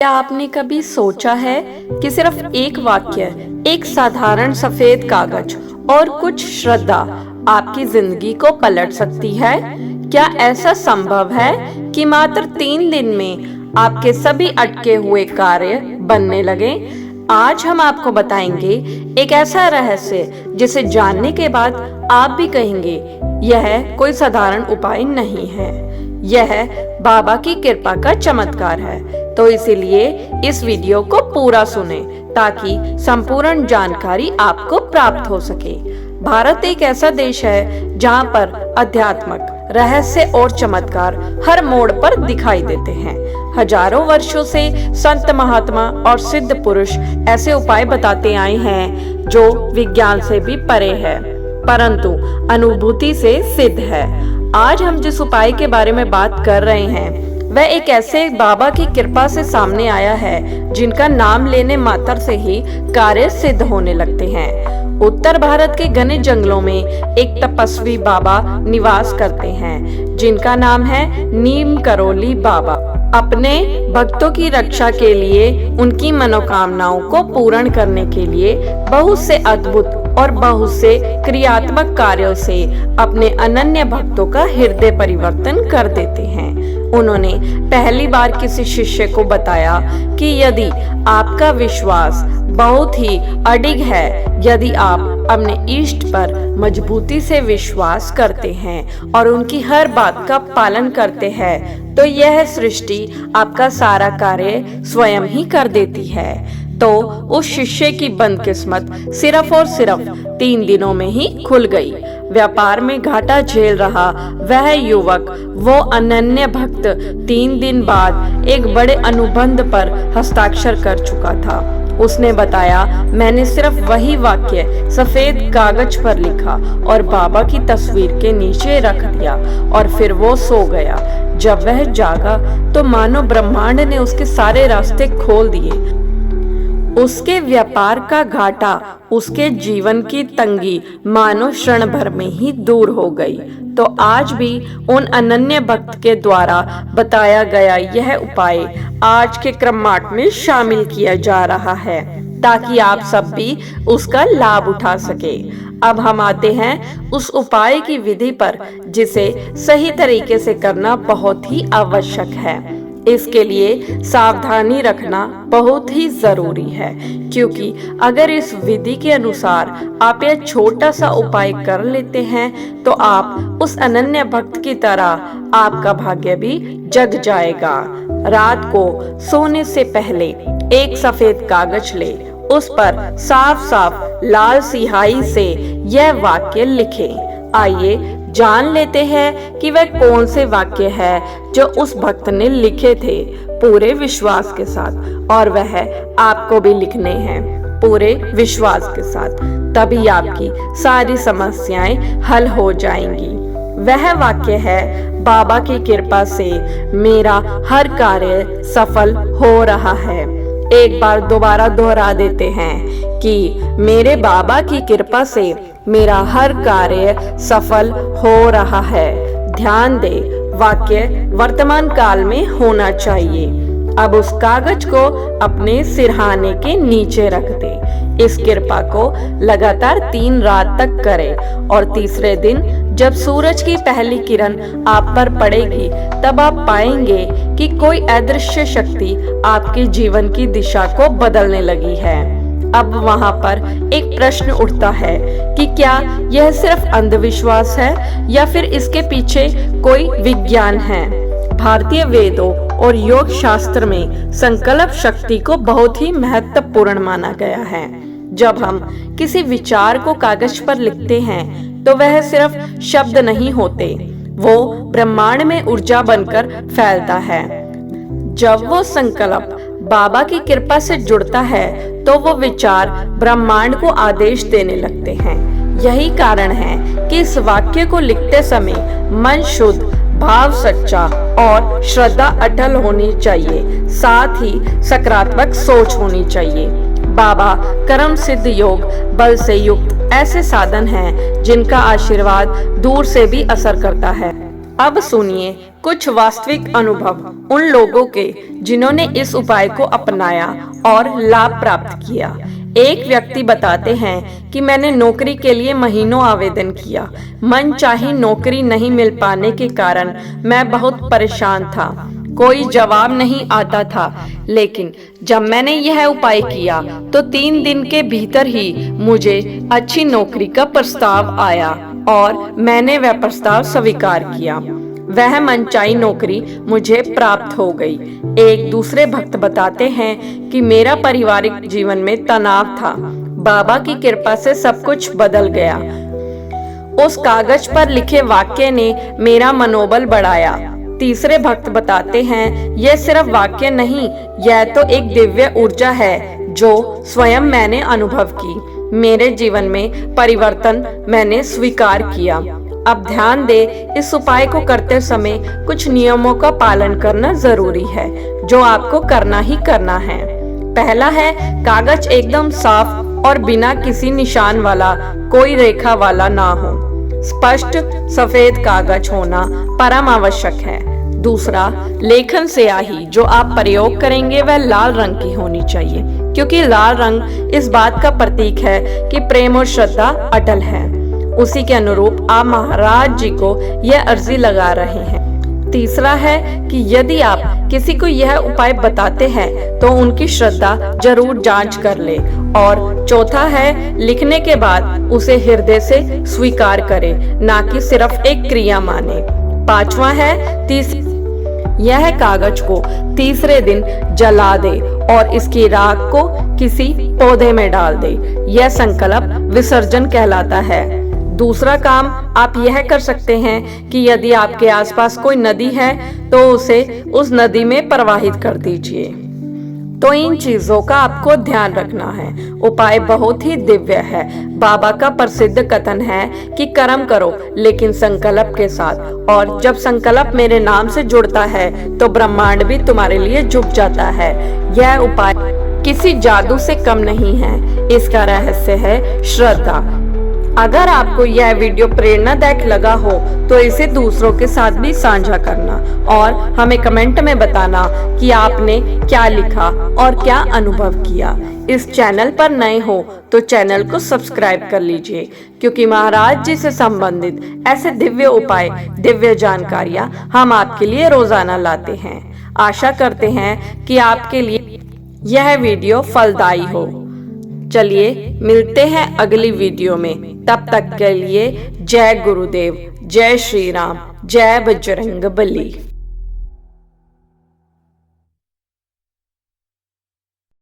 क्या आपने कभी सोचा है कि सिर्फ एक वाक्य, एक साधारण सफेद कागज और कुछ श्रद्धा आपकी जिंदगी को पलट सकती है? क्या ऐसा संभव है कि मात्र 3 दिन में आपके सभी अटके हुए कार्य बनने लगे? आज हम आपको बताएंगे एक ऐसा रहस्य जिसे जानने के बाद आप भी कहेंगे यह कोई साधारण उपाय नहीं है, यह बाबा की कृपा का चमत्कार है। तो इसीलिए इस वीडियो को पूरा सुने ताकि संपूर्ण जानकारी आपको प्राप्त हो सके। भारत एक ऐसा देश है जहां पर अध्यात्मक रहस्य और चमत्कार हर मोड़ पर दिखाई देते हैं। हजारों वर्षों से संत महात्मा और सिद्ध पुरुष ऐसे उपाय बताते आए हैं जो विज्ञान से भी परे है, परंतु अनुभूति से सिद्ध है। आज हम जिस उपाय के बारे में बात कर रहे हैं वह एक ऐसे बाबा की कृपा से सामने आया है जिनका नाम लेने मात्र से ही कार्य सिद्ध होने लगते हैं। उत्तर भारत के घने जंगलों में एक तपस्वी बाबा निवास करते हैं जिनका नाम है नीम करोली बाबा। अपने भक्तों की रक्षा के लिए, उनकी मनोकामनाओं को पूर्ण करने के लिए बहुत से अद्भुत और बहुत से क्रियात्मक कार्यों से अपने अनन्य भक्तों का हृदय परिवर्तन कर देते हैं। उन्होंने पहली बार किसी शिष्य को बताया कि यदि आपका विश्वास बहुत ही अडिग है, यदि आप अपने इष्ट पर मजबूती से विश्वास करते हैं और उनकी हर बात का पालन करते हैं, तो यह सृष्टि आपका सारा कार्य स्वयं ही कर देती है। तो उस शिष्य की बदकिस्मत सिर्फ और सिर्फ 3 दिनों में ही खुल गई। व्यापार में घाटा झेल रहा वह युवक, वो अनन्य भक्त 3 दिन बाद एक बड़े अनुबंध पर हस्ताक्षर कर चुका था। उसने बताया, मैंने सिर्फ वही वाक्य सफेद कागज पर लिखा और बाबा की तस्वीर के नीचे रख दिया और फिर वो सो गया। जब वह जागा तो मानो ब्रह्मांड ने उसके सारे रास्ते खोल दिए। उसके व्यापार का घाटा, उसके जीवन की तंगी मानो क्षण भर में ही दूर हो गई। तो आज भी उन अनन्य भक्त के द्वारा बताया गया यह उपाय आज के क्रममाट में शामिल किया जा रहा है ताकि आप सब भी उसका लाभ उठा सके। अब हम आते हैं उस उपाय की विधि पर जिसे सही तरीके से करना बहुत ही आवश्यक है। इसके लिए सावधानी रखना बहुत ही जरूरी है, क्योंकि अगर इस विधि के अनुसार आप यह छोटा सा उपाय कर लेते हैं तो आप उस अनन्य भक्त की तरह आपका भाग्य भी जग जाएगा। रात को सोने से पहले एक सफेद कागज ले, उस पर साफ साफ लाल स्याही से यह वाक्य लिखें। आइए जान लेते हैं कि वह कौन से वाक्य है जो उस भक्त ने लिखे थे पूरे विश्वास के साथ, और वह आपको भी लिखने हैं पूरे विश्वास के साथ। तभी आपकी सारी समस्याएं हल हो जाएंगी। वह वाक्य है, बाबा की कृपा से मेरा हर कार्य सफल हो रहा है। एक बार दोबारा दोहरा देते हैं कि मेरे बाबा की कृपा से मेरा हर कार्य सफल हो रहा है। ध्यान दे, वाक्य वर्तमान काल में होना चाहिए। अब उस कागज को अपने सिरहाने के नीचे रख दे। इस कृपा को लगातार 3 रात तक करें और तीसरे दिन जब सूरज की पहली किरण आप पर पड़ेगी तब आप पाएंगे कि कोई अदृश्य शक्ति आपके जीवन की दिशा को बदलने लगी है। अब वहां पर एक प्रश्न उठता है कि क्या यह सिर्फ अंधविश्वास है या फिर इसके पीछे कोई विज्ञान है? भारतीय वेदों और योग शास्त्र में संकल्प शक्ति को बहुत ही महत्वपूर्ण माना गया है। जब हम किसी विचार को कागज पर लिखते हैं तो वह सिर्फ शब्द नहीं होते, वो ब्रह्मांड में ऊर्जा बनकर फैलता है। जब वो संकल्प बाबा की कृपा से जुड़ता है तो वो विचार ब्रह्मांड को आदेश देने लगते हैं। यही कारण है कि इस वाक्य को लिखते समय मन शुद्ध, भाव सच्चा और श्रद्धा अटल होनी चाहिए, साथ ही सकारात्मक सोच होनी चाहिए। बाबा कर्म सिद्ध योग बल से युक्त ऐसे साधन हैं जिनका आशीर्वाद दूर से भी असर करता है। अब सुनिए कुछ वास्तविक अनुभव उन लोगों के जिन्होंने इस उपाय को अपनाया और लाभ प्राप्त किया। एक व्यक्ति बताते हैं कि मैंने नौकरी के लिए महीनों आवेदन किया। मनचाही नौकरी नहीं मिल पाने के कारण मैं बहुत परेशान था। कोई जवाब नहीं आता था, लेकिन जब मैंने यह उपाय किया तो 3 दिन के भीतर ही मुझे अच्छी नौकरी का प्रस्ताव आया और मैंने वह प्रस्ताव स्वीकार किया। वह मनचाही नौकरी मुझे प्राप्त हो गई। एक दूसरे भक्त बताते हैं कि मेरा पारिवारिक जीवन में तनाव था। बाबा की कृपा से सब कुछ बदल गया। उस कागज पर लिखे वाक्य ने मेरा मनोबल बढ़ाया। तीसरे भक्त बताते हैं, यह सिर्फ वाक्य नहीं, यह तो एक दिव्य ऊर्जा है जो स्वयं मैंने अनुभव की। मेरे जीवन में परिवर्तन मैंने स्वीकार किया। अब ध्यान दे, इस उपाय को करते समय कुछ नियमों का पालन करना जरूरी है जो आपको करना ही करना है। पहला है, कागज एकदम साफ और बिना किसी निशान वाला, कोई रेखा वाला ना हो। स्पष्ट सफेद कागज होना परम आवश्यक है। दूसरा, लेखन स्याही जो आप प्रयोग करेंगे वह लाल रंग की होनी चाहिए, क्योंकि लाल रंग इस बात का प्रतीक है कि प्रेम और श्रद्धा अटल है। उसी के अनुरूप आप महाराज जी को यह अर्जी लगा रहे हैं। तीसरा है कि यदि आप किसी को यह उपाय बताते हैं तो उनकी श्रद्धा जरूर जांच कर ले। और चौथा है, लिखने के बाद उसे हृदय से स्वीकार करे, ना कि सिर्फ एक क्रिया माने। पांचवा है, यह कागज को तीसरे दिन जला दे और इसकी राख को किसी पौधे में डाल दे। यह संकल्प विसर्जन कहलाता है। दूसरा काम आप यह कर सकते हैं कि यदि आपके आसपास कोई नदी है तो उसे उस नदी में प्रवाहित कर दीजिए। तो इन चीजों का आपको ध्यान रखना है। उपाय बहुत ही दिव्य है। बाबा का प्रसिद्ध कथन है कि कर्म करो लेकिन संकल्प के साथ, और जब संकल्प मेरे नाम से जुड़ता है तो ब्रह्मांड भी तुम्हारे लिए झुक जाता है। यह उपाय किसी जादू से कम नहीं है। इसका रहस्य है श्रद्धा। अगर आपको यह वीडियो प्रेरणादायक लगा हो तो इसे दूसरों के साथ भी साझा करना और हमें कमेंट में बताना कि आपने क्या लिखा और क्या अनुभव किया। इस चैनल पर नए हो तो चैनल को सब्सक्राइब कर लीजिए, क्योंकि महाराज जी से संबंधित ऐसे दिव्य उपाय, दिव्य जानकारियां हम आपके लिए रोजाना लाते हैं। आशा करते हैं कि आपके लिए यह वीडियो फलदायी हो। चलिए मिलते हैं अगली वीडियो में। तब तक के लिए जय गुरुदेव, जय श्री राम, जय बजरंग बली।